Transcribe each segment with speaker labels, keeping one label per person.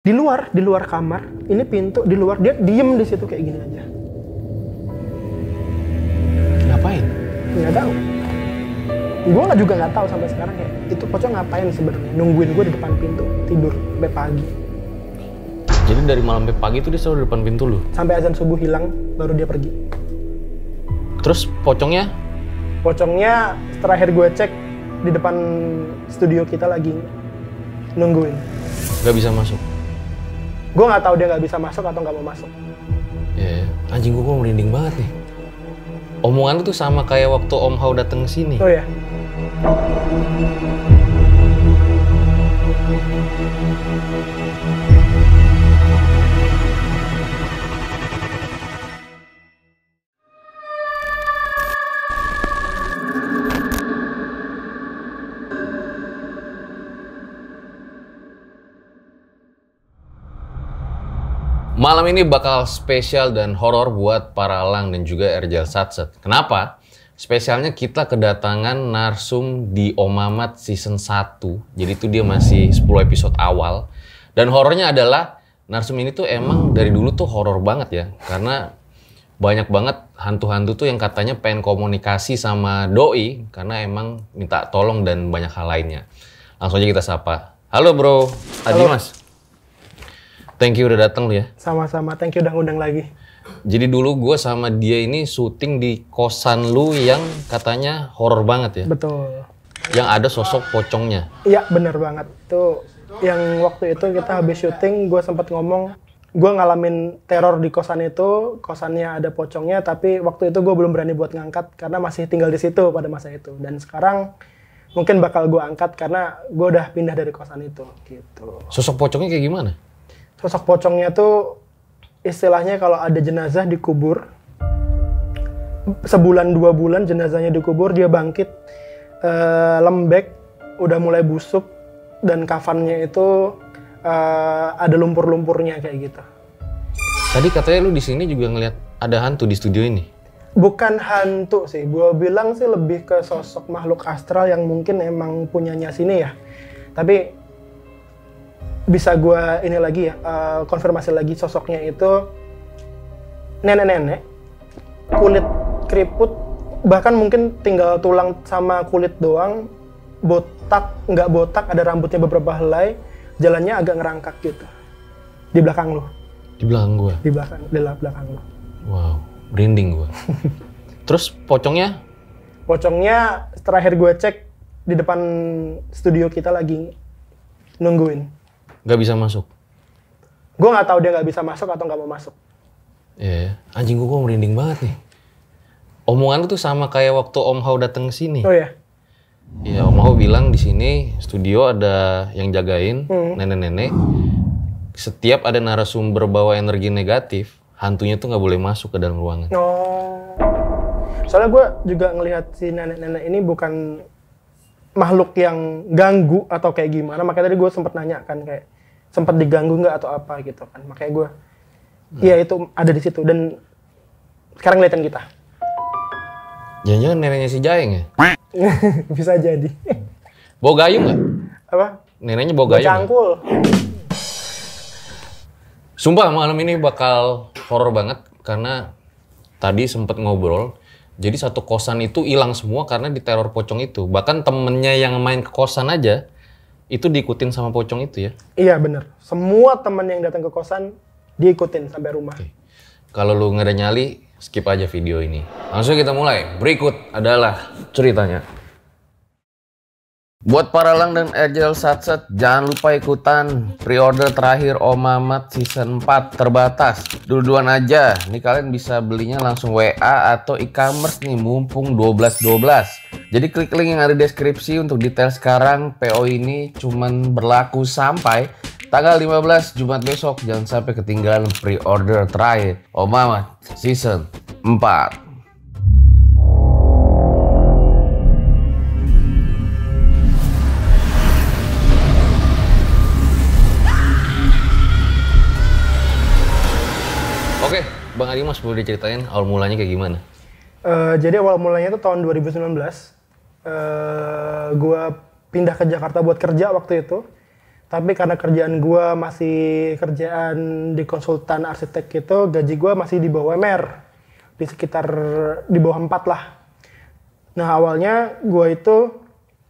Speaker 1: Di luar kamar. Ini pintu di luar, dia diem di situ kayak gini aja.
Speaker 2: Ngapain?
Speaker 1: Nggak tahu. Gue juga nggak tahu sampai sekarang kayak itu pocong ngapain sebenarnya. Nungguin gue di depan pintu tidur sampai pagi.
Speaker 2: Jadi dari malam sampai pagi tuh dia selalu di depan pintu lu?
Speaker 1: Sampai azan subuh hilang baru dia pergi.
Speaker 2: Terus pocongnya?
Speaker 1: Pocongnya terakhir gue cek di depan studio kita lagi nungguin.
Speaker 2: Gak bisa masuk?
Speaker 1: Gue nggak tahu dia nggak bisa masuk atau nggak mau masuk.
Speaker 2: Ya, anjing gue merinding banget nih. Omongan lu tuh sama kayak waktu Om Hao dateng ke sini.
Speaker 1: Oh ya.
Speaker 2: Malam ini bakal spesial dan horor buat para Lang dan juga Erjal Satset. Kenapa? Spesialnya kita kedatangan narsum di Om Mamat season 1. Jadi itu dia masih 10 episode awal. Dan horornya adalah narsum ini tuh emang dari dulu tuh horor banget ya. Karena banyak banget hantu-hantu tuh yang katanya pengen komunikasi sama doi. Karena emang minta tolong dan banyak hal lainnya. Langsung aja kita sapa. Halo bro, Adi Mas. Thank you udah datang lu ya.
Speaker 1: Sama-sama, thank you udah ngundang lagi.
Speaker 2: Jadi dulu gue sama dia ini syuting di kosan lu yang katanya horor banget ya?
Speaker 1: Betul.
Speaker 2: Yang ada sosok pocongnya?
Speaker 1: Iya bener banget. Tuh yang waktu itu kita habis syuting, gue sempat ngomong, gue ngalamin teror di kosan itu, kosannya ada pocongnya, tapi waktu itu gue belum berani buat ngangkat karena masih tinggal di situ pada masa itu. Dan sekarang mungkin bakal gue angkat karena gue udah pindah dari kosan itu. Gitu.
Speaker 2: Sosok pocongnya kayak gimana?
Speaker 1: Sosok pocongnya tuh istilahnya kalau ada jenazah dikubur, sebulan 2 bulan jenazahnya dikubur, dia bangkit lembek, udah mulai busuk, dan kafannya itu ada lumpur-lumpurnya kayak gitu.
Speaker 2: Tadi katanya lu di sini juga ngeliat ada hantu di studio ini?
Speaker 1: Bukan hantu sih, gue bilang sih lebih ke sosok makhluk astral yang mungkin emang punyanya sini ya. Tapi bisa gue ini lagi ya, konfirmasi lagi sosoknya itu nenek-nenek, kulit keriput, bahkan mungkin tinggal tulang sama kulit doang, botak, nggak botak, ada rambutnya beberapa helai, jalannya agak ngerangkak gitu. Di belakang lo.
Speaker 2: Di belakang gua?
Speaker 1: Di belakang lo.
Speaker 2: Wow, merinding gua. Terus pocongnya?
Speaker 1: Pocongnya terakhir gue cek di depan studio kita lagi nungguin.
Speaker 2: Gak bisa masuk?
Speaker 1: Gue nggak tahu dia nggak bisa masuk atau nggak mau masuk.
Speaker 2: Iya, anjing gua merinding banget nih. Omongan lu tuh sama kayak waktu Om Hao dateng ke sini.
Speaker 1: Oh ya?
Speaker 2: Iya, Om Hao bilang di sini studio ada yang jagain, nenek-nenek. Setiap ada narasumber bawa energi negatif, hantunya tuh nggak boleh masuk ke dalam ruangan.
Speaker 1: Oh. Soalnya gue juga ngelihat si nenek-nenek ini bukan makhluk yang ganggu atau kayak gimana. Makanya tadi gue sempat nanya kan kayak sempat diganggu nggak atau apa gitu kan. Makanya gue, iya itu ada di situ dan sekarang ngeliatin kita.
Speaker 2: Jangan-jangan neneknya si Jaeng ya?
Speaker 1: Bisa jadi.
Speaker 2: Bawa gayung nggak?
Speaker 1: Apa?
Speaker 2: Neneknya bawa gayung nggak?
Speaker 1: Cangkul.
Speaker 2: Sumpah malam ini bakal horor banget karena tadi sempet ngobrol. Jadi satu kosan itu hilang semua karena diteror pocong itu. Bahkan temennya yang main ke kosan aja itu diikutin sama pocong itu ya?
Speaker 1: Iya bener. Semua teman yang datang ke kosan diikutin sampai rumah.
Speaker 2: Oke. Kalau lu nggak ada nyali, skip aja video ini. Langsung kita mulai. Berikut adalah ceritanya. Buat para Lang dan Erjal Satset, jangan lupa ikutan pre-order terakhir Om Mamat season 4 terbatas. Duluan aja, nih kalian bisa belinya langsung WA atau e-commerce nih mumpung 12.12. Jadi klik link yang ada di deskripsi untuk detail sekarang. PO ini cuman berlaku sampai tanggal 15 Jumat besok. Jangan sampai ketinggalan pre-order terakhir Om Mamat season 4. Oke, Bang Adi Mas boleh diceritain awal mulanya kayak gimana?
Speaker 1: Jadi awal mulanya itu tahun 2019. Gue pindah ke Jakarta buat kerja waktu itu. Tapi karena kerjaan gue masih kerjaan di konsultan arsitek gitu, gaji gue masih di bawah UMR. Di sekitar di bawah 4 lah. Nah awalnya gue itu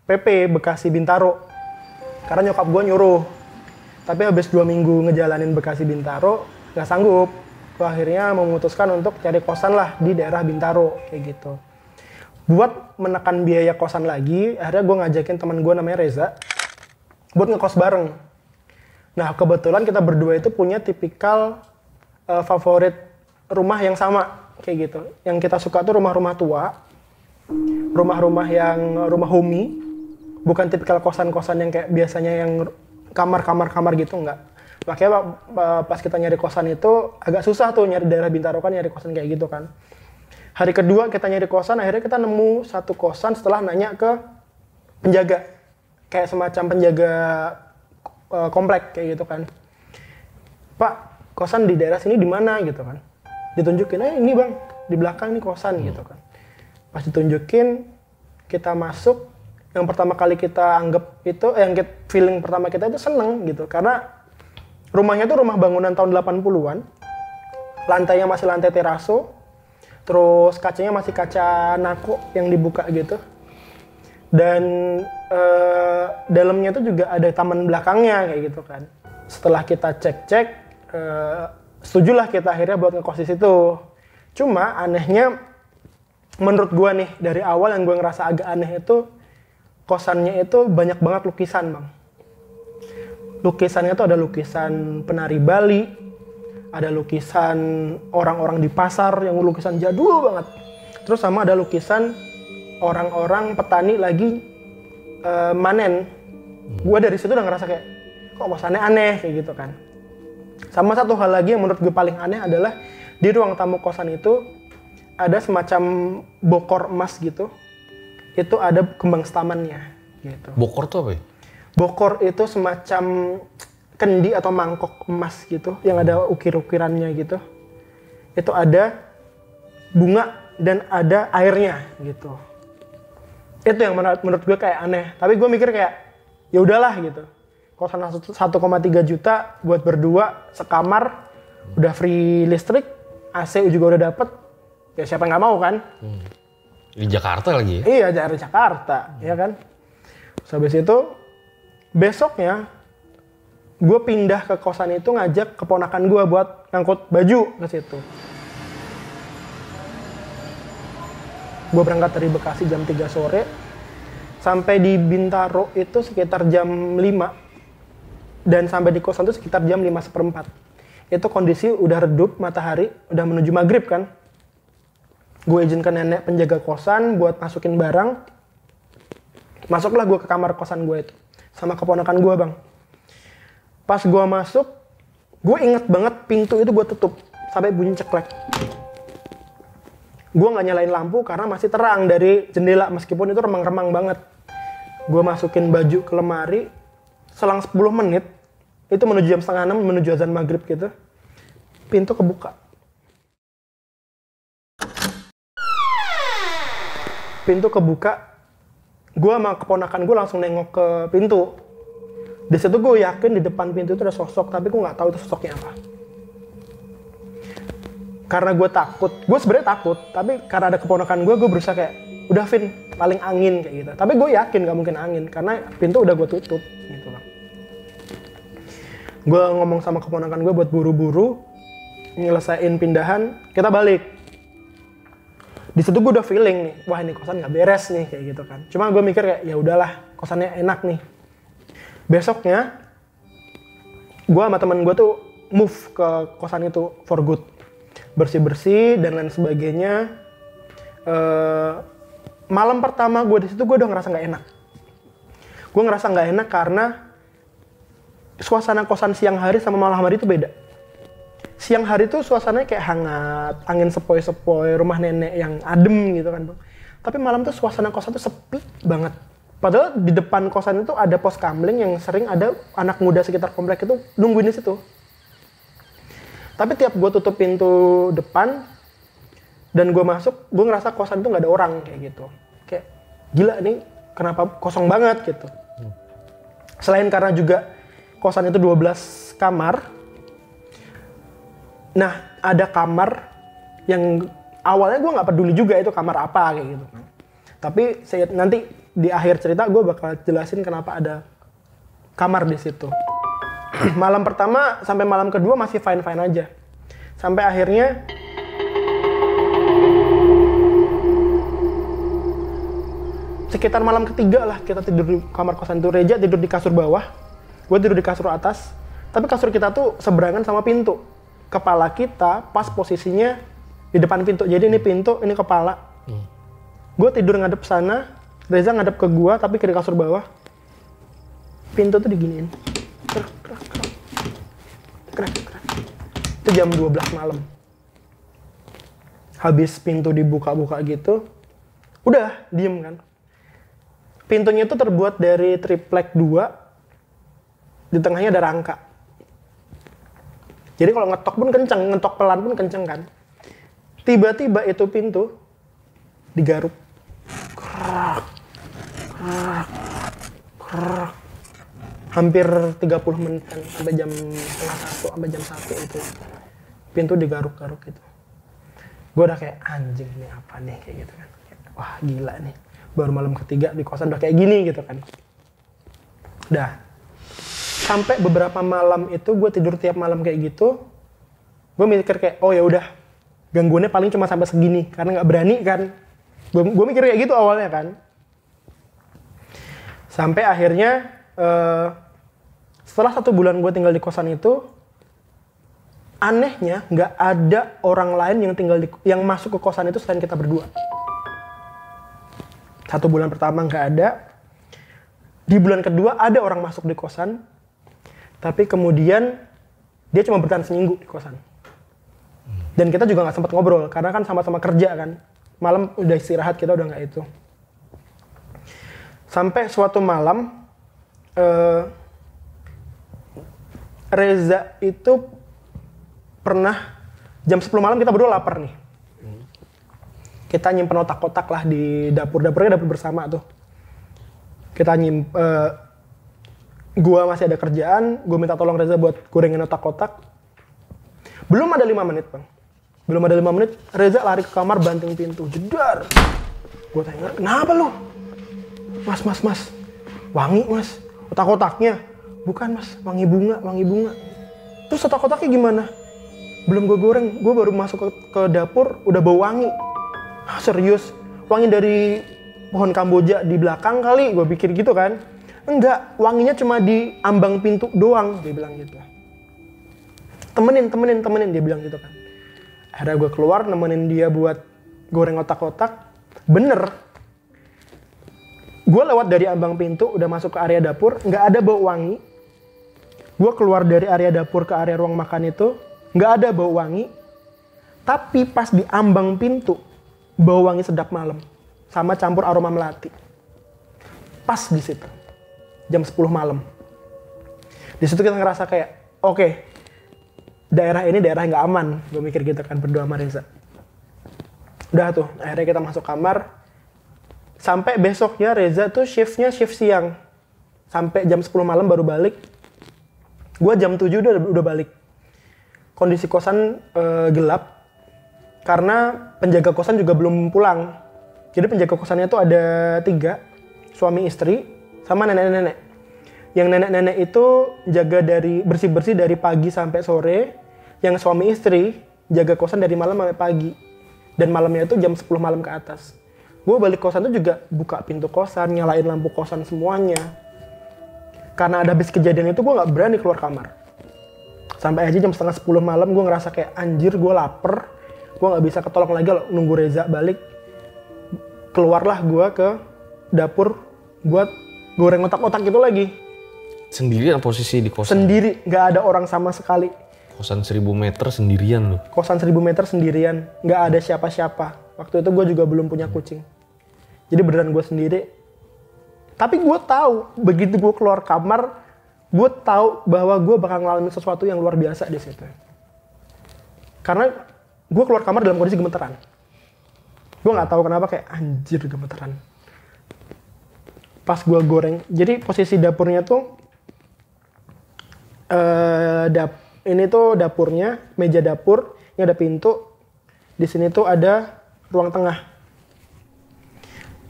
Speaker 1: PP Bekasi Bintaro. Karena nyokap gue nyuruh. Tapi habis 2 minggu ngejalanin Bekasi Bintaro, gak sanggup. Gue akhirnya memutuskan untuk cari kosan lah di daerah Bintaro, kayak gitu. Buat menekan biaya kosan lagi, akhirnya gue ngajakin teman gue namanya Reza buat ngekos bareng. Nah kebetulan kita berdua itu punya tipikal favorit rumah yang sama, kayak gitu. Yang kita suka tuh rumah-rumah tua, rumah-rumah yang rumah homey, bukan tipikal kosan-kosan yang kayak biasanya yang kamar gitu, enggak. Makanya pas kita nyari kosan itu agak susah tuh nyari daerah Bintaro kan, nyari kosan kayak gitu kan. Hari kedua kita nyari kosan, akhirnya kita nemu satu kosan setelah nanya ke penjaga. Kayak semacam penjaga komplek kayak gitu kan. Pak, kosan di daerah sini di mana gitu kan. Ditunjukin, ini bang, di belakang ini kosan gitu kan. Pas ditunjukin, kita masuk. Yang pertama kali kita anggap itu, feeling pertama kita itu seneng gitu. Karena rumahnya tuh rumah bangunan tahun 80-an. Lantainya masih lantai teraso. Terus kacanya masih kaca nako yang dibuka gitu. Dan dalamnya itu juga ada taman belakangnya kayak gitu kan. Setelah kita cek-cek, setujulah kita akhirnya buat ngekos di situ. Cuma anehnya, menurut gua nih dari awal yang gua ngerasa agak aneh itu, kosannya itu banyak banget lukisan bang. Lukisannya tuh ada lukisan penari Bali, ada lukisan orang-orang di pasar yang lukisan jadul banget. Terus sama ada lukisan orang-orang petani lagi manen. Gue dari situ udah ngerasa kayak, kok kosannya aneh kayak gitu kan. Sama satu hal lagi yang menurut gue paling aneh adalah di ruang tamu kosan itu ada semacam bokor emas gitu. Itu ada kembang setamannya gitu.
Speaker 2: Bokor tuh apa ya?
Speaker 1: Bokor itu semacam kendi atau mangkok emas gitu yang ada ukir-ukirannya gitu. Itu ada bunga dan ada airnya gitu. Itu yang menurut gue kayak aneh. Tapi gue mikir kayak ya udahlah gitu. Kosan 1,3 juta buat berdua sekamar, udah free listrik, AC juga udah dapet. Ya siapa yang nggak mau kan?
Speaker 2: Di Jakarta lagi ya?
Speaker 1: Iya, dari Jakarta, ya kan. Terus habis itu besoknya gue pindah ke kosan itu, ngajak keponakan gue buat ngangkut baju ke situ. Gue berangkat dari Bekasi jam 3 sore, sampai di Bintaro itu sekitar jam 5, dan sampai di kosan itu sekitar jam 5:15. Itu kondisi udah redup matahari, udah menuju maghrib kan. Gue izinkan nenek penjaga kosan buat masukin barang. Masuklah gue ke kamar kosan gue itu, sama keponakan gue bang. Pas gue masuk, gue inget banget pintu itu gue tutup sampai bunyi ceklek. Gue nggak nyalain lampu karena masih terang dari jendela, meskipun itu remang-remang banget. Gue masukin baju ke lemari, selang 10 menit, itu menuju jam 5:30, menuju azan maghrib gitu, pintu kebuka. Pintu kebuka, gue sama keponakan gue langsung nengok ke pintu. Di situ gue yakin di depan pintu itu ada sosok, tapi gue nggak tahu itu sosoknya apa. Karena gue takut, gue sebenarnya takut, tapi karena ada keponakan gue berusaha kayak, udah Vin, paling angin kayak gitu. Tapi gue yakin gak mungkin angin, karena pintu udah gue tutup gitu bang. Gue ngomong sama keponakan gue buat buru-buru nyelesain pindahan, kita balik. Di situ gue udah feeling nih, wah ini kosan nggak beres nih kayak gitu kan. Cuma gue mikir kayak ya udahlah, kosannya enak nih. Besoknya gue sama temen gue tuh move ke kosan itu for good, bersih-bersih dan lain sebagainya. Malam pertama gue di situ gue udah ngerasa nggak enak. Gue ngerasa nggak enak karena suasana kosan siang hari sama malam hari itu beda. Siang hari tuh suasananya kayak hangat, angin sepoi-sepoi, rumah nenek yang adem gitu kan bang. Tapi malam tuh suasana kosan tuh sepi banget. Padahal di depan kosan itu ada pos kamling yang sering ada anak muda sekitar komplek itu nungguin di situ. Tapi tiap gue tutup pintu depan dan gue masuk, gue ngerasa kosan itu nggak ada orang kayak gitu. Kayak gila nih, kenapa kosong banget gitu. Selain karena juga kosan itu 12 kamar. Nah, ada kamar yang awalnya gue nggak peduli juga itu kamar apa kayak gitu kan. Tapi nanti di akhir cerita gue bakal jelasin kenapa ada kamar di situ. Malam pertama sampai malam kedua masih fine-fine aja. Sampai akhirnya sekitar malam ketiga lah kita tidur di kamar kosan itu. Reza tidur di kasur bawah, gue tidur di kasur atas. Tapi kasur kita tuh seberangan sama pintu. Kepala kita pas posisinya di depan pintu. Jadi ini pintu, ini kepala. Gue tidur ngadep sana, Reza ngadep ke gue tapi ke kasur bawah. Pintu tuh diginiin. Krek. Itu jam 12 malam. Habis pintu dibuka-buka gitu, udah diem kan. Pintunya itu terbuat dari triplek 2, di tengahnya ada rangka. Jadi kalau ngetok pun kenceng, ngetok pelan pun kenceng kan. Tiba-tiba itu pintu digaruk. Krak. Hampir 30 menit kan, sampai jam setengah 1, sampai jam 1 itu. Pintu digaruk-garuk gitu. Gue udah kayak anjing ini apa nih kayak gitu kan. Wah gila nih. Baru malam ketiga di kosan udah kayak gini gitu kan. Udah. Sampai beberapa malam itu gue tidur tiap malam kayak gitu. Gue mikir kayak oh ya udah gangguannya paling cuma sampai segini karena nggak berani kan. Gue mikir kayak gitu awalnya kan. Sampai akhirnya setelah 1 bulan gue tinggal di kosan itu, anehnya nggak ada orang lain yang masuk ke kosan itu selain kita berdua. 1 bulan pertama nggak ada. Di bulan kedua ada orang masuk di kosan, tapi kemudian dia cuma bertahan seminggu di kosan. Dan kita juga nggak sempat ngobrol karena kan sama-sama kerja kan. Malam udah istirahat, kita udah nggak itu. Sampai suatu malam Reza itu pernah jam 10 malam kita berdua lapar nih. Kita nyimpen otak-otak lah di dapurnya dapur bersama tuh. Kita gua masih ada kerjaan, gua minta tolong Reza buat gorengin otak-otak. Belum ada 5 menit bang. Belum ada 5 menit, Reza lari ke kamar banting pintu, jedar. Gua tanya, kenapa lu? Mas. Wangi mas, otak-otaknya. Bukan mas, wangi bunga. Terus otak-otaknya gimana? Belum gue goreng, gue baru masuk ke dapur udah bau wangi. Ah, serius? Wangi dari pohon Kamboja di belakang kali, gue pikir gitu kan. Enggak, wanginya cuma di ambang pintu doang, dia bilang gitu. Temenin, dia bilang gitu kan. Akhirnya gue keluar nemenin dia buat goreng otak-otak. Bener. Gue lewat dari ambang pintu, udah masuk ke area dapur, nggak ada bau wangi. Gue keluar dari area dapur ke area ruang makan itu, nggak ada bau wangi. Tapi pas di ambang pintu, bau wangi sedap malam. Sama campur aroma melati. Pas di situ. Jam 10 malam. Di situ kita ngerasa kayak, oke, daerah ini daerah nggak aman. Gue mikir gitu kan, berdua sama Reza. Udah tuh, akhirnya kita masuk kamar. Sampai besoknya Reza tuh shiftnya shift siang. Sampai jam 10 malam baru balik. Gue jam 7 udah balik. Kondisi kosan gelap. Karena penjaga kosan juga belum pulang. Jadi penjaga kosannya tuh ada 3. Suami istri sama nenek-nenek. Yang nenek-nenek itu jaga dari bersih-bersih dari pagi sampai sore. Yang suami istri jaga kosan dari malam sampai pagi. Dan malamnya itu jam 10 malam ke atas. Gue balik kosan tuh juga buka pintu kosan, nyalain lampu kosan semuanya. Karena ada habis kejadian itu gue gak berani keluar kamar. Sampai aja jam setengah 10 malam gue ngerasa kayak anjir gue lapar. Gue gak bisa ketolong lagi nunggu Reza balik. Keluarlah gue ke dapur buat goreng otak-otak itu lagi.
Speaker 2: Sendirian posisi di kosan?
Speaker 1: Sendiri, gak ada orang sama sekali.
Speaker 2: Kosan 1000 meter sendirian loh?
Speaker 1: Kosan 1000 meter sendirian, gak ada siapa-siapa. Waktu itu gue juga belum punya kucing. Jadi beneran gue sendiri. Tapi gue tahu, begitu gue keluar kamar, gue tahu bahwa gue bakal ngalamin sesuatu yang luar biasa di situ. Karena gue keluar kamar dalam kondisi gemeteran. Gue nggak tahu kenapa kayak anjir gemeteran. Pas gue goreng, jadi posisi dapurnya tuh Ini tuh dapurnya, meja dapur, ini ada pintu. Di sini tuh ada ruang tengah.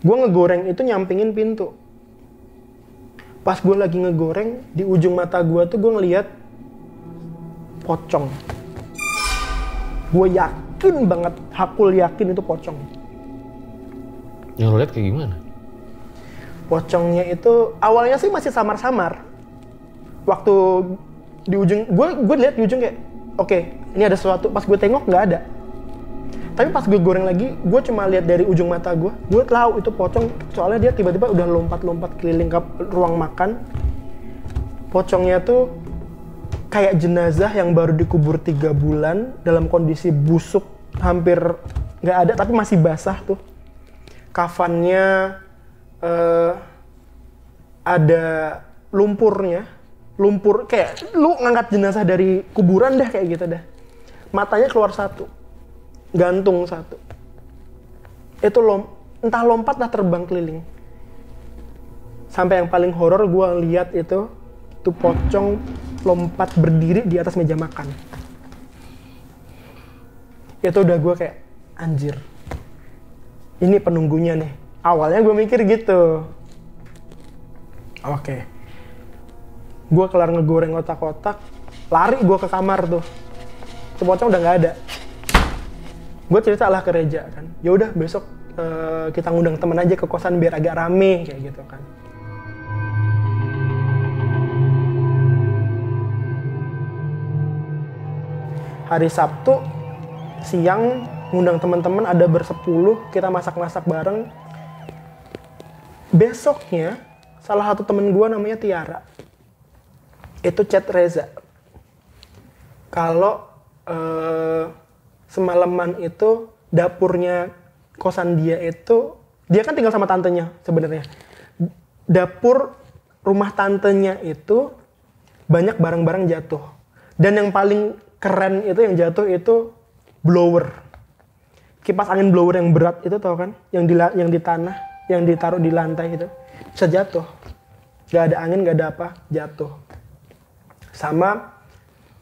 Speaker 1: Gue ngegoreng itu nyampingin pintu. Pas gue lagi ngegoreng, di ujung mata gue tuh gue ngeliat pocong. Gue yakin banget, hakul yakin itu pocong.
Speaker 2: Yang lo lihat kayak gimana?
Speaker 1: Pocongnya itu awalnya sih masih samar-samar. Waktu di ujung, gue lihat di ujung kayak, oke, ini ada sesuatu. Pas gue tengok nggak ada. Tapi pas gue goreng lagi, gue cuma lihat dari ujung mata gue tahu itu pocong. Soalnya dia tiba-tiba udah lompat-lompat keliling ke ruang makan. Pocongnya tuh kayak jenazah yang baru dikubur 3 bulan dalam kondisi busuk, hampir nggak ada, tapi masih basah tuh. Kafannya ada lumpurnya, lumpur kayak lu ngangkat jenazah dari kuburan dah kayak gitu dah. Matanya keluar satu, gantung satu. Itu entah lompat lah terbang keliling. Sampai yang paling horor gue lihat itu tuh pocong lompat berdiri di atas meja makan. Itu udah gue kayak anjir. Ini penunggunya nih. Awalnya gue mikir gitu. Oke. Gue kelar ngegoreng otak-otak, lari gue ke kamar tuh. Itu pocong udah nggak ada. Gue cerita lah ke Reja kan. Ya udah besok kita ngundang temen aja ke kosan biar agak rame kayak gitu kan. Hari Sabtu siang ngundang teman-teman ada bersepuluh, kita masak-masak bareng. Besoknya salah satu temen gue namanya Tiara itu chat Reza kalau semalaman itu dapurnya kosan dia itu, dia kan tinggal sama tantenya sebenarnya. Dapur rumah tantenya itu banyak barang-barang jatuh. Dan yang paling keren itu yang jatuh itu blower. Kipas angin blower yang berat itu tau kan? Yang di tanah, yang ditaruh di lantai itu. Bisa jatuh. Gak ada angin, gak ada apa, jatuh. Sama,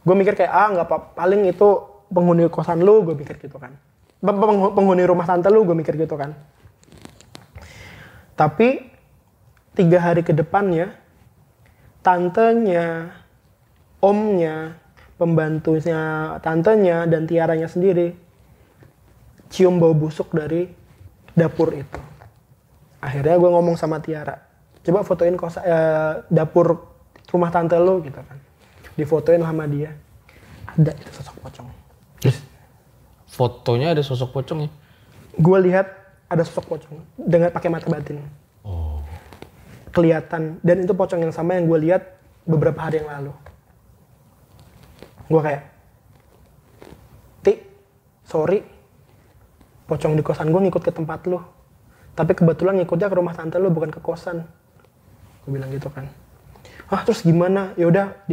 Speaker 1: gue mikir kayak, nggak apa, paling itu penghuni kosan lu, gue mikir gitu kan. Penghuni rumah tante lu, gue mikir gitu kan. Tapi 3 hari ke depannya, tantenya, omnya, pembantunya tantenya, dan Tiaranya sendiri cium bau busuk dari dapur itu. Akhirnya gue ngomong sama Tiara, coba fotoin dapur rumah tante lu gitu kan. Difotoin sama dia, ada itu sosok pocong.
Speaker 2: Fotonya ada sosok pocong ya?
Speaker 1: Gue lihat ada sosok pocong dengan pakai mata batin.
Speaker 2: Oh.
Speaker 1: Kelihatan, dan itu pocong yang sama yang gue lihat beberapa hari yang lalu. Gue kayak, sorry, pocong di kosan gue ngikut ke tempat lu. Tapi kebetulan ngikutnya ke rumah tante lu, bukan ke kosan. Gue bilang gitu kan. Terus gimana? Yaudah,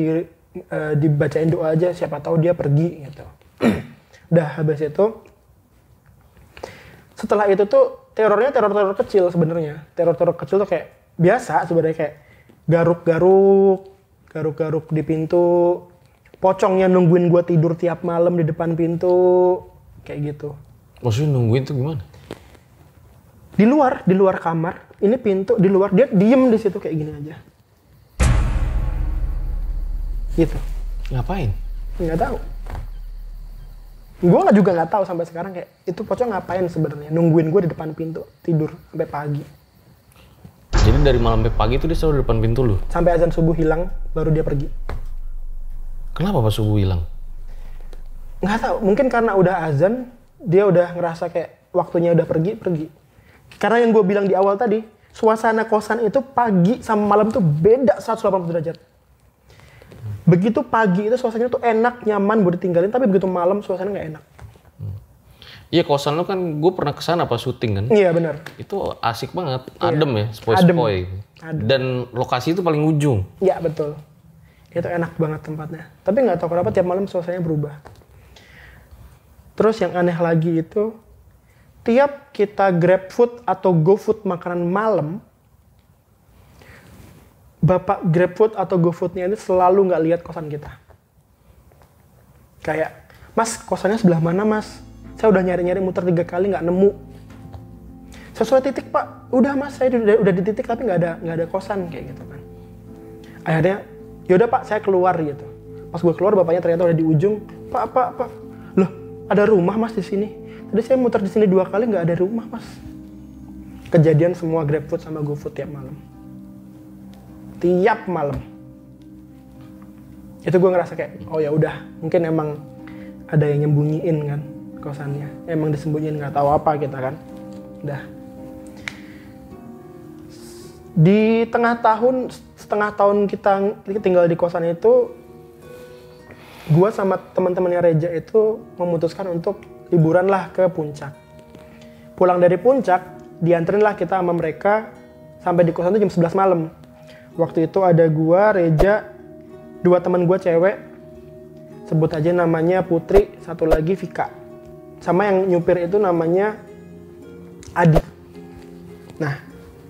Speaker 1: dibacain doa aja, siapa tahu dia pergi gitu. Udah, habis itu, setelah itu tuh terornya teror kecil sebenarnya. Teror kecil tuh kayak biasa sebenarnya, kayak garuk-garuk di pintu. Pocongnya nungguin gue tidur tiap malam di depan pintu, kayak gitu.
Speaker 2: Maksudnya nungguin tuh gimana?
Speaker 1: Di luar kamar, ini pintu di luar, dia diem di situ kayak gini aja. Gitu.
Speaker 2: Ngapain?
Speaker 1: Nggak tahu. Gue juga nggak tahu sampai sekarang kayak itu pocong ngapain sebenarnya nungguin gue di depan pintu tidur sampai pagi.
Speaker 2: Jadi dari malam sampai pagi tuh dia selalu di depan pintu lu?
Speaker 1: Sampai azan subuh hilang baru dia pergi.
Speaker 2: Kenapa pas subuh hilang?
Speaker 1: Nggak tahu, mungkin karena udah azan, dia udah ngerasa kayak waktunya udah pergi. Karena yang gue bilang di awal tadi, suasana kosan itu pagi sama malam tuh beda 180 derajat. Begitu pagi itu suasananya tuh enak, nyaman buat ditinggalin, tapi begitu malam suasana nggak enak.
Speaker 2: Iya, kosan lu kan gue pernah kesana pas syuting kan?
Speaker 1: Iya benar.
Speaker 2: Itu asik banget, adem ya, spoi-spoi. Dan lokasi itu paling ujung.
Speaker 1: Iya betul. Itu enak banget tempatnya. Tapi nggak tahu kenapa tiap malam suasananya berubah. Terus yang aneh lagi itu, tiap kita GrabFood atau GoFood makanan malam, bapak GrabFood atau GoFoodnya itu selalu nggak lihat kosan kita. Kayak, Mas, kosannya sebelah mana, Mas? Saya udah nyari-nyari muter 3 kali nggak nemu. Sesuai titik, Pak. Udah, Mas, saya udah di titik tapi nggak ada kosan kayak gitu kan. Akhirnya, yaudah Pak, saya keluar gitu. Pas gue keluar, bapaknya ternyata udah di ujung. Pak. Loh, ada rumah, Mas, di sini. Tadi saya muter di sini 2 kali nggak ada rumah, Mas. Kejadian semua GrabFood sama GoFood tiap malam. Tiap malam. Itu gue ngerasa kayak, oh ya udah, mungkin emang ada yang nyembunyiin kan kosannya. Emang disembunyiin, nggak tahu apa kita kan. Udah. Di setengah tahun kita tinggal di kosan itu, gue sama teman-temannya Reja itu memutuskan untuk liburan lah ke puncak. Pulang dari puncak, dianterin lah kita sama mereka sampai di kosan itu jam 11 malam. Waktu itu ada gue, Reja, 2 teman gue cewek, sebut aja namanya Putri, satu lagi Vika. Sama yang nyupir itu namanya Adi. Nah,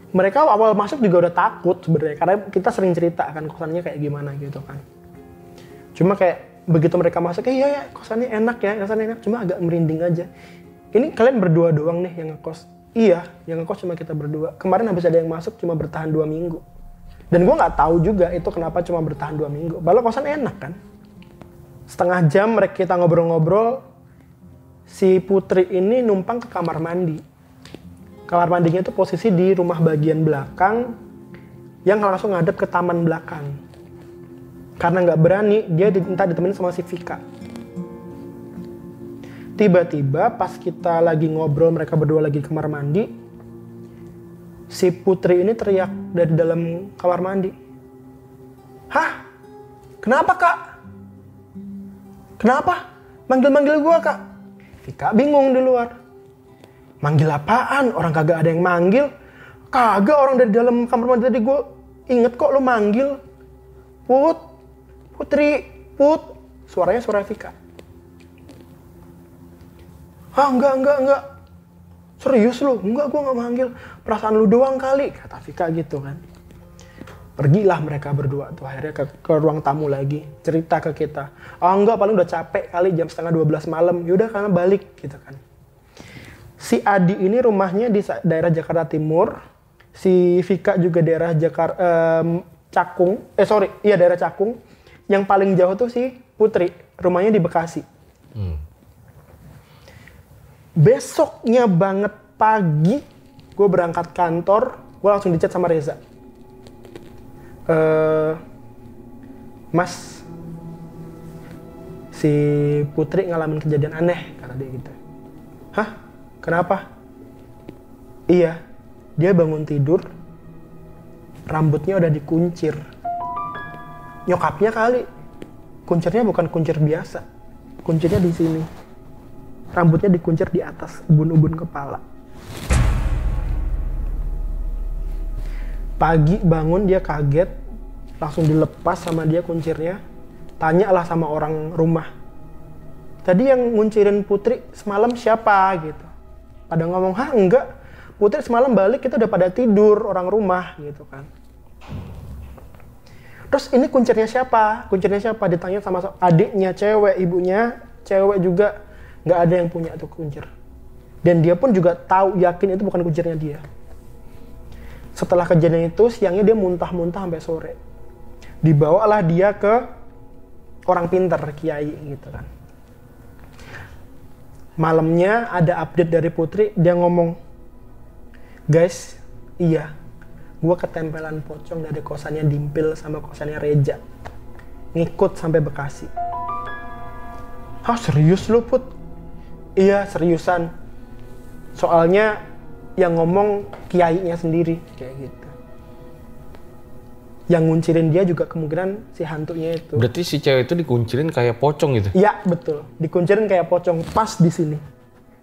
Speaker 1: mereka awal masuk juga udah takut sebenarnya karena kita sering cerita kan kosannya kayak gimana gitu kan. Cuma kayak begitu mereka masuk, iya kosannya enak ya, kosannya enak, cuma agak merinding aja. Ini kalian berdua doang nih yang ngekos. Iya, yang ngekos cuma kita berdua. Kemarin habis ada yang masuk cuma bertahan 2 minggu. Dan gue nggak tahu juga itu kenapa cuma bertahan 2 minggu. Padahal kosan enak kan. Setengah jam mereka kita ngobrol-ngobrol, si Putri ini numpang ke kamar mandi. Kamar mandinya itu posisi di rumah bagian belakang yang langsung ngadep ke taman belakang. Karena nggak berani, dia minta ditemenin sama si Vika. Tiba-tiba pas kita lagi ngobrol, mereka berdua lagi di kamar mandi, si Putri ini teriak dari dalam kamar mandi. Hah? Kenapa, Kak? Kenapa? Manggil-manggil gua, Kak. Vika bingung di luar. Manggil apaan? Orang kagak ada yang manggil. Kagak, orang dari dalam kamar mandi tadi gua inget kok lu manggil. Putri. Suaranya suara Vika. Ah, enggak. Serius lu? Enggak, gua nggak manggil. Perasaan lu doang kali, kata Vika gitu kan. Pergilah mereka berdua tuh akhirnya ke ruang tamu lagi, cerita ke kita. Ah enggak, paling udah capek kali, jam 11:30 malam. Yaudah karena balik gitu kan. Si Adi ini rumahnya di daerah Jakarta Timur. Si Vika juga daerah Cakung. Daerah Cakung. Yang paling jauh tuh si Putri, rumahnya di Bekasi. Besoknya banget pagi, gue berangkat kantor, gue langsung dicat sama Reza. Mas, si Putri ngalamin kejadian aneh, kata dia gitu. Hah? Kenapa? Iya, dia bangun tidur, rambutnya udah dikuncir. Nyokapnya kali, kuncirnya bukan kuncir biasa, kuncirnya di sini. Rambutnya dikuncir di atas ubun-ubun kepala. Pagi bangun dia kaget, langsung dilepas sama dia kuncirnya. Tanyalah sama orang rumah. Tadi yang nguncirin Putri semalam siapa gitu. Pada ngomong, hah enggak, Putri semalam balik kita udah pada tidur orang rumah gitu kan. Terus ini kuncirnya siapa? Kuncirnya siapa? Ditanya sama adiknya cewek, ibunya cewek juga. Nggak ada yang punya tuh kuncir. Dan dia pun juga tahu, yakin itu bukan kuncirnya dia. Setelah kejadian itu, siangnya dia muntah-muntah sampai sore. Dibawalah dia ke orang pinter, kiai gitu kan. Malamnya ada update dari Putri, dia ngomong, guys, iya, gue ketempelan pocong dari kosannya Dimpil sama kosannya Reja. Ngikut sampai Bekasi. Hah, serius lu, Put? Iya, seriusan. Soalnya yang ngomong kiainya sendiri, kayak gitu. Yang nguncirin dia juga kemungkinan si hantunya itu.
Speaker 2: Berarti si cewek itu dikuncirin kayak pocong gitu?
Speaker 1: Iya, betul. Dikuncirin kayak pocong, pas di sini.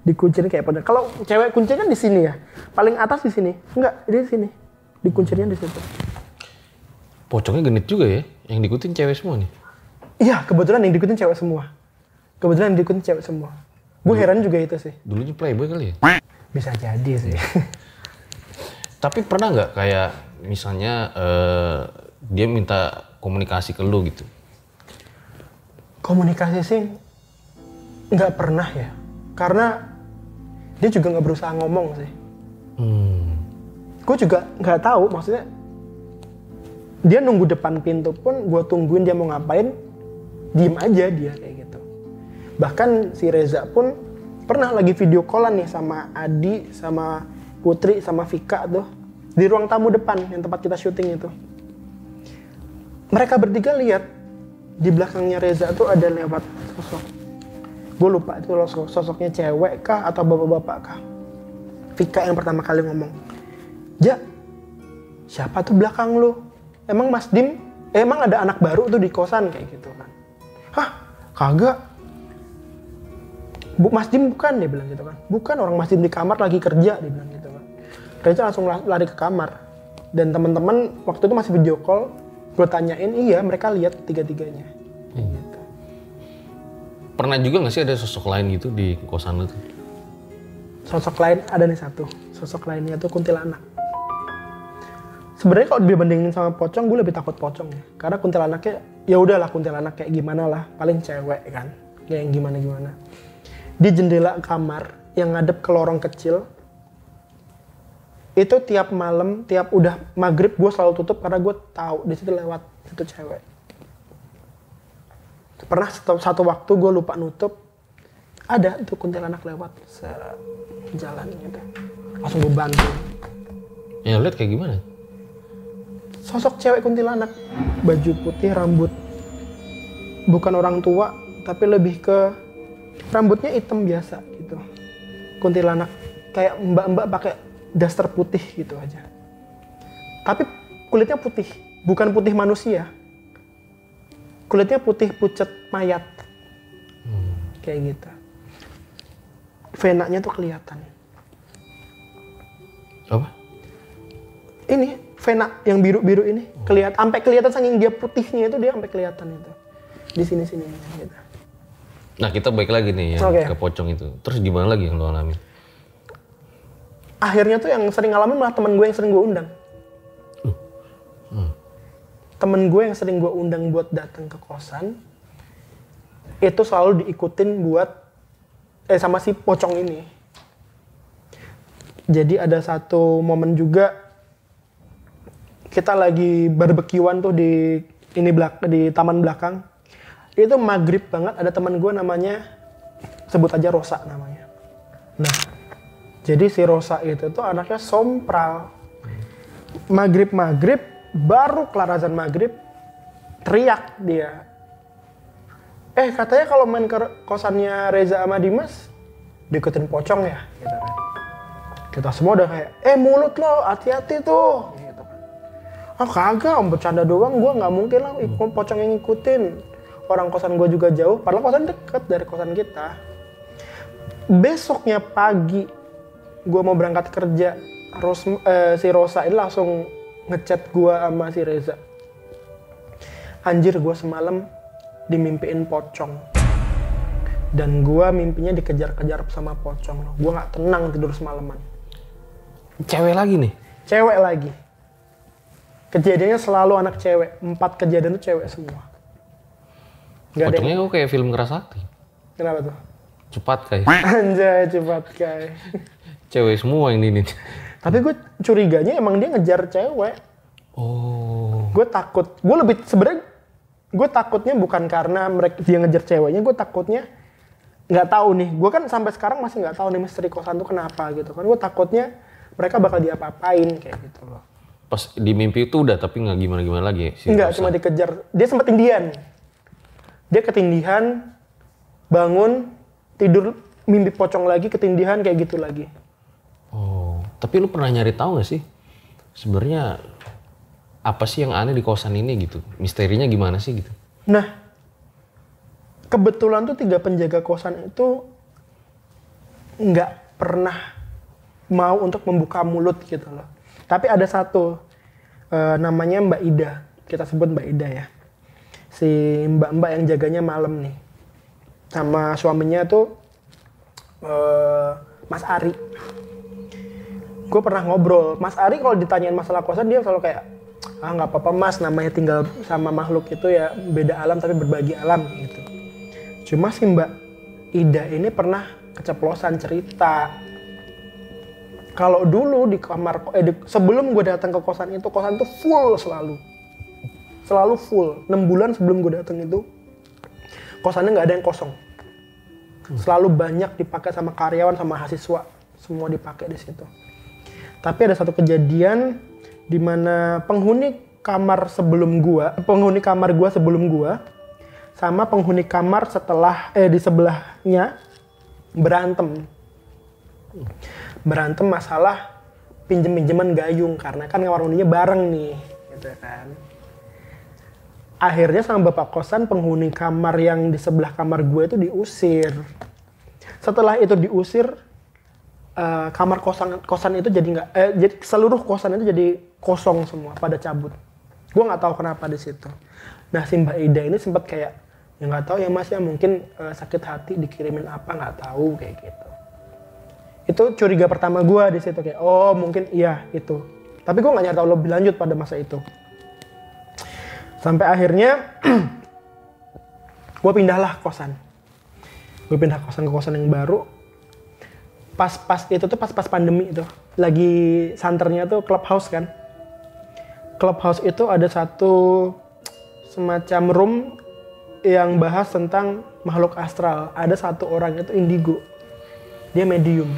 Speaker 1: Dikuncirin kayak pocong. Kalau cewek kuncirin di sini ya, paling atas di sini. Enggak, di sini. Dikuncirinnya di situ.
Speaker 2: Pocongnya genit juga ya, yang diikutin cewek semua nih?
Speaker 1: Iya, kebetulan yang diikutin cewek semua. Gue heran juga itu sih.
Speaker 2: Dulunya playboy kali ya?
Speaker 1: Bisa jadi sih.
Speaker 2: Tapi pernah nggak kayak misalnya dia minta komunikasi ke lu gitu?
Speaker 1: Komunikasi sih nggak pernah ya, karena dia juga nggak berusaha ngomong sih. Gue juga nggak tahu, maksudnya dia nunggu depan pintu pun gue tungguin dia mau ngapain, diem aja dia kayak gitu. Bahkan si Reza pun pernah lagi video callan nih sama Adi, sama Putri, sama Vika tuh di ruang tamu depan yang tempat kita syuting itu. Mereka bertiga lihat di belakangnya Reza tuh ada lewat sosok. Gue lupa itu sosoknya cewek kah atau bapak-bapak kah. Vika yang pertama kali ngomong, "Ja, siapa tuh belakang lu? Emang Mas Dim, emang ada anak baru tuh di kosan?" kayak gitu kan. "Hah, kagak. Mas Dim bukan," dia bilang gitu kan. "Bukan, orang Mas Dim di kamar lagi kerja," dia bilang gitu kan. Reza langsung lari ke kamar. Dan teman-teman waktu itu masih video call, gue tanyain, iya mereka lihat tiga-tiganya. Gitu.
Speaker 2: Pernah juga nggak sih ada sosok lain gitu di kosan lu tuh?
Speaker 1: Sosok lain ada nih satu. Sosok lainnya tuh kuntilanak. Sebenarnya kalau dibandingin sama pocong, gue lebih takut pocong ya. Karena kuntilanaknya, ya udahlah kuntilanak kayak gimana lah, paling cewek kan, kayak yang gimana-gimana. Di jendela kamar yang ngadep ke lorong kecil, itu tiap malam, tiap udah maghrib gue selalu tutup karena gue tahu di situ lewat itu cewek. Pernah satu waktu gue lupa nutup, ada tuh kuntilanak lewat jalan gitu, langsung gue bantu.
Speaker 2: Ya lihat kayak gimana?
Speaker 1: Sosok cewek kuntilanak, baju putih, rambut bukan orang tua, tapi lebih ke rambutnya hitam biasa gitu. Kuntilanak kayak mbak-mbak pakai daster putih gitu aja. Tapi kulitnya putih, bukan putih manusia. Kulitnya putih pucet mayat. Kayak gitu. Venanya tuh kelihatan.
Speaker 2: Apa?
Speaker 1: Ini vena yang biru-biru ini kelihatan, sampai kelihatan saking dia putihnya itu, dia sampai kelihatan itu. Di sini-sini gitu.
Speaker 2: Nah, kita balik lagi nih ya ke pocong itu. Terus gimana lagi yang lo alami?
Speaker 1: Akhirnya tuh yang sering ngalamin malah temen gue yang sering gue undang. Temen gue yang sering gue undang buat datang ke kosan, itu selalu diikutin buat sama si pocong ini. Jadi ada satu momen juga kita lagi barbekyuan tuh di taman belakang. Itu maghrib banget, ada teman gue namanya, sebut aja Rosa namanya. Nah, jadi si Rosa itu tuh anaknya sompral. Maghrib baru kelar azan maghrib, teriak dia. Katanya kalau main ke kosannya Reza sama Dimas, diikutin pocong ya, gitu kan. Kita semua udah kayak, mulut lo, hati-hati tuh, gitu kan. Ah kagak, om bercanda doang, gue nggak mungkin lah pocong yang ngikutin. Orang kosan gue juga jauh, padahal kosan deket dari kosan kita. Besoknya pagi, gue mau berangkat kerja, si Rosa ini langsung ngechat gue sama si Reza. Anjir, gue semalam dimimpiin pocong. Dan gue mimpinya dikejar-kejar sama pocong. Gue gak tenang tidur semalaman.
Speaker 2: Cewek lagi nih?
Speaker 1: Cewek lagi. Kejadiannya selalu anak cewek. 4 kejadian itu cewek semua.
Speaker 2: Pocongnya kok kayak film Kerasakti.
Speaker 1: Kenapa tuh?
Speaker 2: Cepat kayak.
Speaker 1: Anjay, cepat kayak.
Speaker 2: Cewek semua ini nih.
Speaker 1: Tapi gue curiganya emang dia ngejar cewek.
Speaker 2: Oh.
Speaker 1: Gue takut. Gue takutnya bukan karena dia ngejar ceweknya. Gue takutnya nggak tahu nih. Gue kan sampai sekarang masih nggak tahu nih misteri kosan tuh kenapa gitu kan. Gue takutnya mereka bakal diapa-apain kayak gitu loh.
Speaker 2: Pas di mimpi itu udah tapi nggak gimana-gimana lagi ya?
Speaker 1: Enggak, cuma dikejar. Dia sempat tindihan. Dia ketindihan, bangun, tidur, mimpi pocong lagi, ketindihan kayak gitu lagi.
Speaker 2: Oh, tapi lu pernah nyari tahu nggak sih sebenarnya apa sih yang aneh di kosan ini gitu? Misterinya gimana sih gitu?
Speaker 1: Nah, kebetulan tuh 3 penjaga kosan itu nggak pernah mau untuk membuka mulut gitu loh. Tapi ada satu namanya Mbak Ida, kita sebut Mbak Ida ya. Si mbak-mbak yang jaganya malam nih, sama suaminya tuh Mas Ari. Gue pernah ngobrol, Mas Ari kalau ditanyain masalah kosan dia selalu kayak, ah nggak apa-apa mas, namanya tinggal sama makhluk itu ya beda alam tapi berbagi alam gitu. Cuma sih Mbak Ida ini pernah keceplosan cerita. Kalau dulu di kamar, sebelum gue datang ke kosan itu full selalu full. 6 bulan sebelum gue datang itu kosannya nggak ada yang kosong. Selalu banyak dipakai sama karyawan sama mahasiswa, semua dipakai di situ. Tapi ada satu kejadian di mana penghuni kamar gua sebelum gua sama penghuni kamar di sebelahnya berantem masalah pinjem-pinjeman gayung karena kan kamar mandinya bareng nih gitu kan. Akhirnya sama bapak kosan penghuni kamar yang di sebelah kamar gue itu diusir. Setelah itu diusir, kamar kosan itu jadi seluruh kosan itu jadi kosong semua, pada cabut. Gue nggak tahu kenapa di situ. Nah si Mbak Ida ini sempat kayak ya nggak tahu ya mas ya mungkin sakit hati dikirimin apa nggak tahu kayak gitu. Itu curiga pertama gue di situ kayak oh mungkin iya itu. Tapi gue nggak nyari tahu lebih lanjut pada masa itu. Sampai akhirnya gue pindahlah kosan. Gue pindah kosan ke kosan yang baru. Pas pandemi itu. Lagi santernya tuh clubhouse kan. Clubhouse itu ada satu semacam room yang bahas tentang makhluk astral. Ada satu orang itu indigo. Dia medium.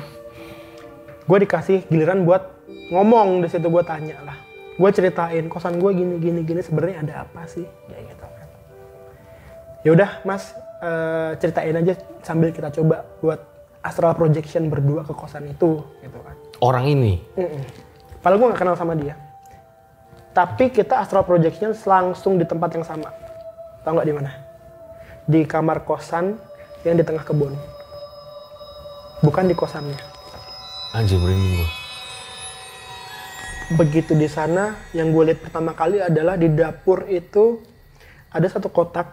Speaker 1: Gue dikasih giliran buat ngomong di situ, gue tanya lah. Gue ceritain kosan gue gini sebenarnya ada apa sih kayak gitu kan. Ya udah mas, ceritain aja sambil kita coba buat astral projection berdua ke kosan itu gitu kan.
Speaker 2: Orang ini?
Speaker 1: Padahal gue gak kenal sama dia. Tapi kita astral projection langsung di tempat yang sama. Tahu nggak di mana? Di kamar kosan yang di tengah kebun. Bukan di kosannya.
Speaker 2: Anjir merinding gue.
Speaker 1: Begitu di sana, yang gue lihat pertama kali adalah di dapur itu ada satu kotak.